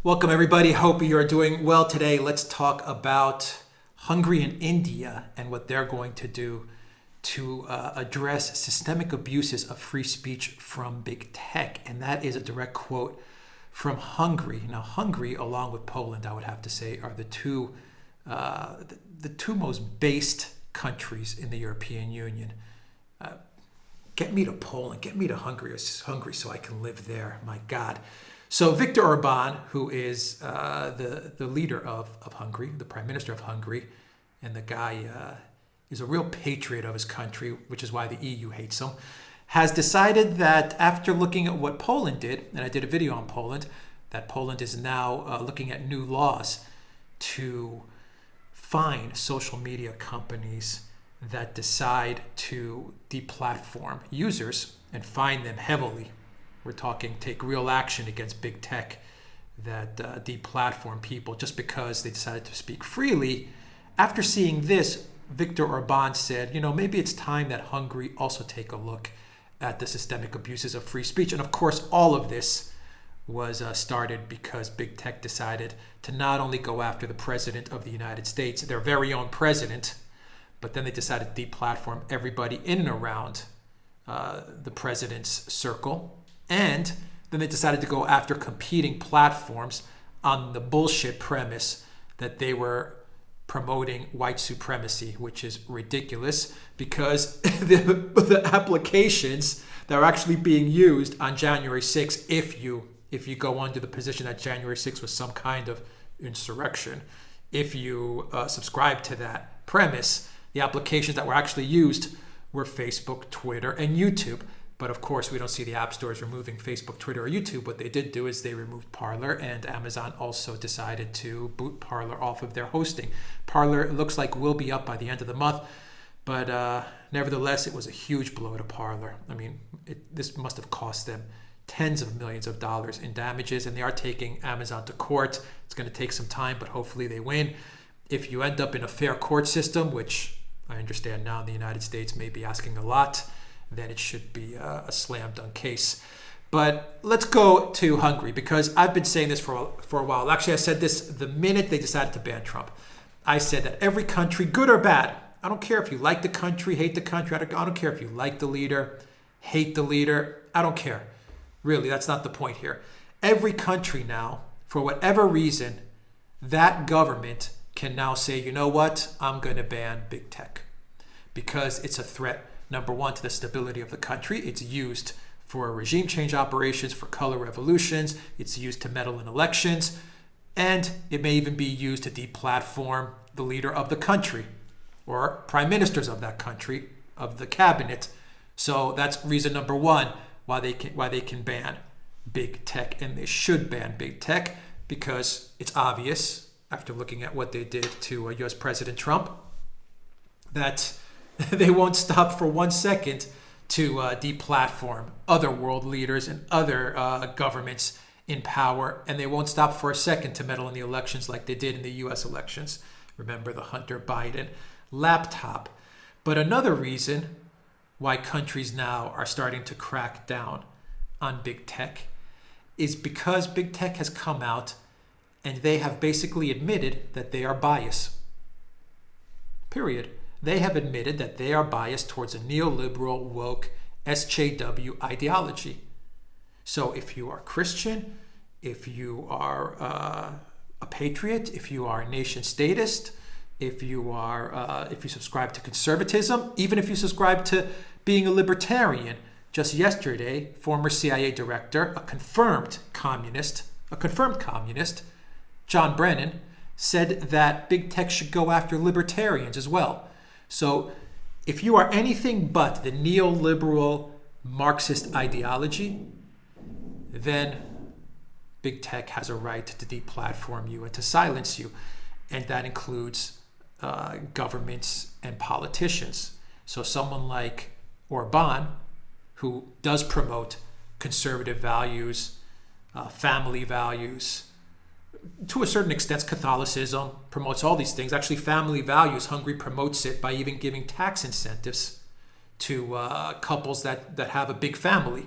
Welcome, everybody. Hope you are doing well today. Let's talk about Hungary and India and what they're going to do to address systemic abuses of free speech from big tech. And that is a direct quote from Hungary. Now, Hungary, along with Poland, I would have to say, are the two most based countries in the European Union. Get me to Poland, get me to Hungary so I can live there. My God. So Viktor Orban, who is the leader of Hungary, the prime minister of Hungary, and the guy is a real patriot of his country, which is why the EU hates him, has decided that after looking at what Poland did, and I did a video on Poland, that Poland is now looking at new laws to fine social media companies that decide to deplatform users and fine them heavily. We're talking take real action against big tech that deplatform people just because they decided to speak freely. After seeing this, Viktor Orban said, maybe it's time that Hungary also take a look at the systemic abuses of free speech. And of course, all of this was started because big tech decided to not only go after the president of the United States, their very own president, but then they decided to deplatform everybody in and around the president's circle. And then they decided to go after competing platforms on the bullshit premise that they were promoting white supremacy, which is ridiculous because the applications that are actually being used on January 6th, if you go under the position that January 6th was some kind of insurrection, if you subscribe to that premise, the applications that were actually used were Facebook, Twitter, and YouTube. But of course, we don't see the app stores removing Facebook, Twitter, or YouTube. What they did do is they removed Parler, and Amazon also decided to boot Parler off of their hosting. Parler looks like will be up by the end of the month, but nevertheless, it was a huge blow to Parler. I mean, this must have cost them tens of millions of dollars in damages, and they are taking Amazon to court. It's going to take some time, but hopefully they win. If you end up in a fair court system, which I understand now in the United States may be asking a lot, then it should be a slam dunk case. But let's go to Hungary because I've been saying this for a while. Actually, I said this the minute they decided to ban Trump. I said that every country, good or bad, I don't care if you like the country, hate the country. I don't care if you like the leader, hate the leader. I don't care. Really, that's not the point here. Every country now, for whatever reason, that government can now say, you know what, I'm going to ban big tech because it's a threat. Number one, to the stability of the country. It's used for regime change operations, for color revolutions. It's used to meddle in elections. And it may even be used to deplatform the leader of the country or prime ministers of that country, of the cabinet. So that's reason number one why they can ban big tech. And they should ban big tech because it's obvious, after looking at what they did to US President Trump, that they won't stop for 1 second to deplatform other world leaders and other governments in power. And they won't stop for a second to meddle in the elections like they did in the US elections. Remember the Hunter Biden laptop. But another reason why countries now are starting to crack down on big tech is because big tech has come out and they have basically admitted that they are biased. Period. They have admitted that they are biased towards a neoliberal, woke, SJW ideology. So if you are Christian, if you are a patriot, if you are a nation statist, if you subscribe to conservatism, even if you subscribe to being a libertarian, just yesterday, former CIA director, a confirmed communist, John Brennan, said that big tech should go after libertarians as well. So if you are anything but the neoliberal Marxist ideology, then big tech has a right to deplatform you and to silence you. And that includes governments and politicians. So someone like Orban, who does promote conservative values, family values, to a certain extent, Catholicism promotes all these things. Actually, family values, Hungary promotes it by even giving tax incentives to couples that have a big family.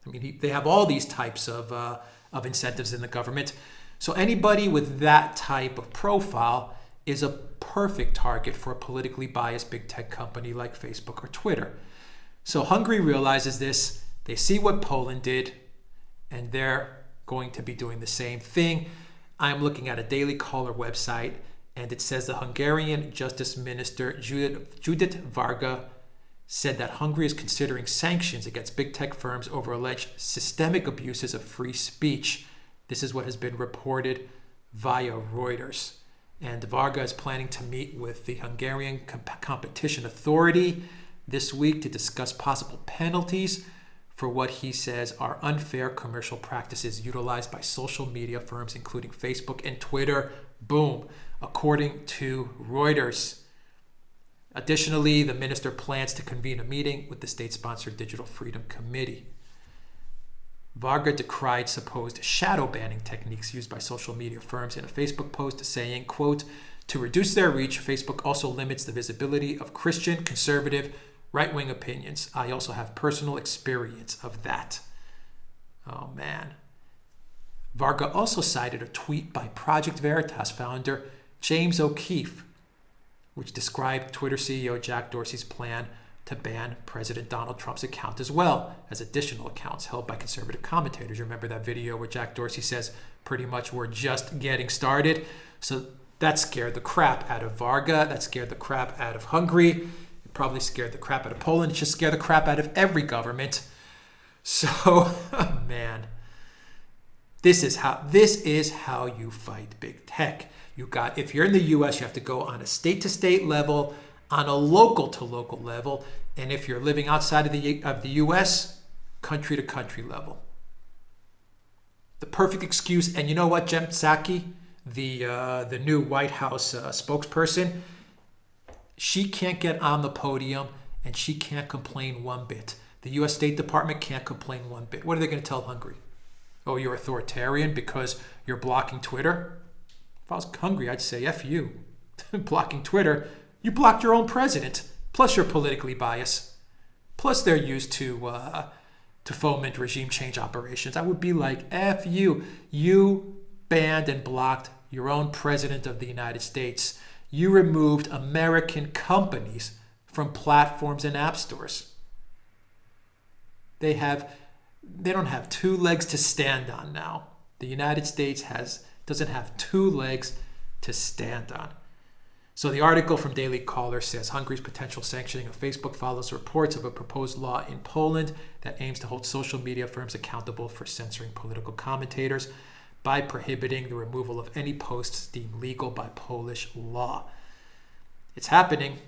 I mean, they have all these types of incentives in the government. So anybody with that type of profile is a perfect target for a politically biased big tech company like Facebook or Twitter. So Hungary realizes this. They see what Poland did, and they're going to be doing the same thing. I'm looking at a Daily Caller website, and it says the Hungarian Justice Minister Judith Varga said that Hungary is considering sanctions against big tech firms over alleged systemic abuses of free speech. This is what has been reported via Reuters. And Varga is planning to meet with the Hungarian Competition Authority this week to discuss possible penalties for what he says are unfair commercial practices utilized by social media firms, including Facebook and Twitter. Boom, according to Reuters. Additionally, the minister plans to convene a meeting with the state-sponsored Digital Freedom Committee. Varga decried supposed shadow banning techniques used by social media firms in a Facebook post, saying, quote, to reduce their reach, Facebook also limits the visibility of Christian, conservative, right-wing opinions. I also have personal experience of that. Oh, man. Varga also cited a tweet by Project Veritas founder James O'Keefe, which described Twitter CEO Jack Dorsey's plan to ban President Donald Trump's account as well as additional accounts held by conservative commentators. Remember that video where Jack Dorsey says pretty much we're just getting started? So that scared the crap out of Varga. That scared the crap out of Hungary. It probably scared the crap out of Poland. It should scare the crap out of every government. So, man, this is how you fight big tech. If you're in the U.S., you have to go on a state-to-state level, on a local-to-local level, and if you're living outside of the U.S., country-to-country level. The perfect excuse, and you know what, Jen Psaki, the new White House spokesperson, she can't get on the podium, and she can't complain one bit. The U.S. State Department can't complain one bit. What are they going to tell Hungary? Oh, you're authoritarian because you're blocking Twitter? If I was hungry, I'd say, F you. Blocking Twitter, you blocked your own president. Plus you're politically biased. Plus they're used to foment regime change operations. I would be like, F you. You banned and blocked your own president of the United States. You removed American companies from platforms and app stores. They don't have two legs to stand on now. The United States doesn't have two legs to stand on. So the article from Daily Caller says Hungary's potential sanctioning of Facebook follows reports of a proposed law in Poland that aims to hold social media firms accountable for censoring political commentators by prohibiting the removal of any posts deemed legal by Polish law. It's happening.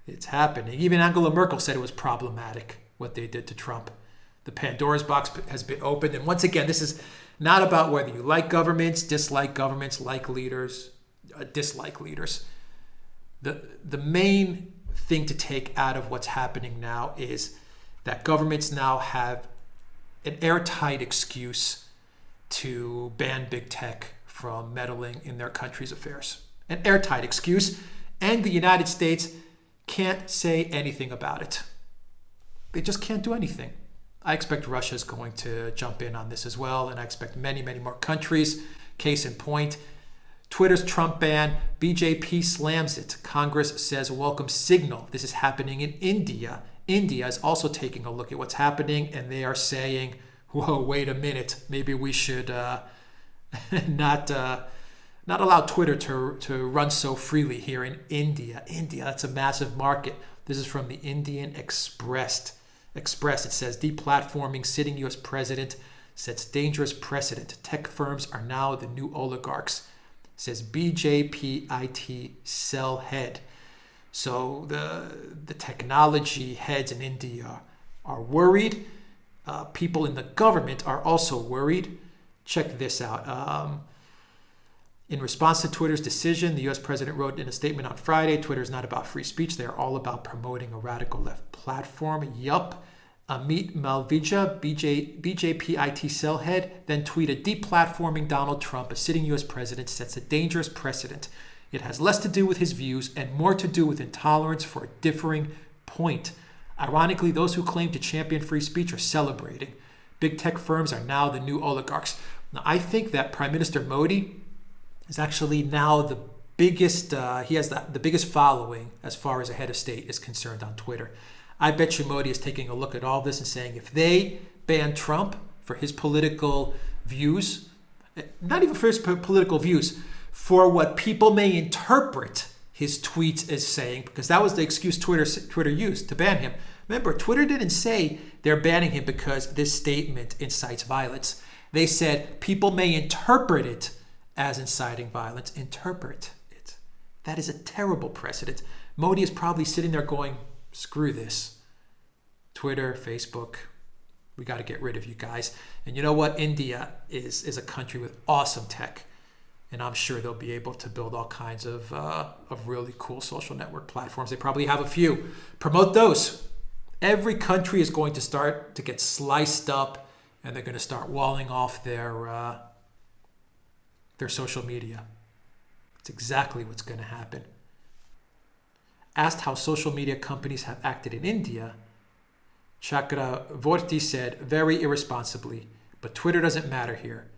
It's happening. Even Angela Merkel said it was problematic what they did to Trump. The Pandora's box has been opened. And once again, this is not about whether you like governments, dislike governments, like leaders, dislike leaders. The main thing to take out of what's happening now is that governments now have an airtight excuse to ban big tech from meddling in their country's affairs. An airtight excuse, and the United States can't say anything about it. They just can't do anything. I expect Russia is going to jump in on this as well, and I expect many, many more countries. Case in point, Twitter's Trump ban, BJP slams it. Congress says welcome signal. This is happening in India. India is also taking a look at what's happening, and they are saying, whoa, wait a minute, maybe we should not allow Twitter to run so freely here in India. India, that's a massive market. This is from the Indian Express. It says, deplatforming sitting U.S. president sets dangerous precedent. Tech firms are now the new oligarchs, says BJP IT cell head. So the technology heads in India are worried. People in the government are also worried. Check this out. In response to Twitter's decision, the U.S. president wrote in a statement on Friday, Twitter is not about free speech. They are all about promoting a radical left platform. Yup. Amit Malvija, BJP IT cell head, then tweeted, deplatforming Donald Trump, a sitting U.S. president, sets a dangerous precedent. It has less to do with his views and more to do with intolerance for a differing point. Ironically, those who claim to champion free speech are celebrating. Big tech firms are now the new oligarchs. Now, I think that Prime Minister Modi is actually now the biggest, he has the biggest following as far as a head of state is concerned on Twitter. I bet you Modi is taking a look at all this and saying, if they ban Trump for his political views, not even for his political views, for what people may interpret his tweets as saying, because that was the excuse Twitter used to ban him. Remember, Twitter didn't say they're banning him because this statement incites violence. They said people may interpret it as inciting violence. Interpret it. That is a terrible precedent. Modi is probably sitting there going, screw this. Twitter, Facebook, we got to get rid of you guys. And you know what? India is a country with awesome tech. And I'm sure they'll be able to build all kinds of really cool social network platforms. They probably have a few. Promote those. Every country is going to start to get sliced up, and they're going to start walling off their social media. It's exactly what's going to happen. Asked how social media companies have acted in India, Chakravorty said, very irresponsibly, but Twitter doesn't matter here.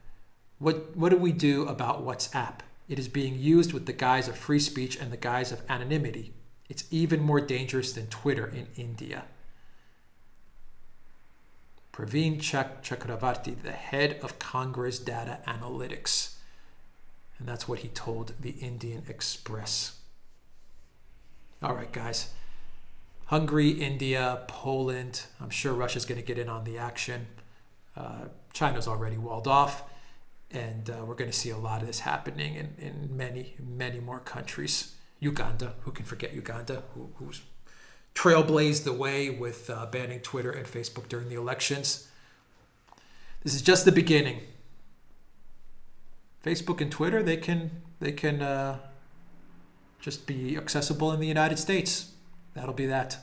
What do we do about WhatsApp? It is being used with the guise of free speech and the guise of anonymity. It's even more dangerous than Twitter in India. Praveen Chakravarty, the head of Congress Data Analytics. And that's what he told the Indian Express. All right, guys. Hungary, India, Poland. I'm sure Russia's going to get in on the action. China's already walled off. And we're going to see a lot of this happening in many, many more countries. Uganda, who can forget Uganda, who's trailblazed the way with banning Twitter and Facebook during the elections. This is just the beginning. Facebook and Twitter, they can just be accessible in the United States. That'll be that.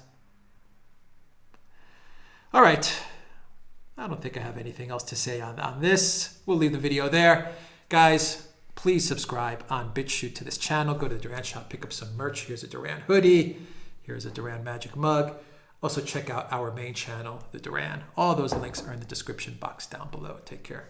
All right. I don't think I have anything else to say on this. We'll leave the video there. Guys, please subscribe on BitChute to this channel. Go to the Duran shop, pick up some merch. Here's a Duran hoodie. Here's a Duran magic mug. Also check out our main channel, the Duran. All those links are in the description box down below. Take care.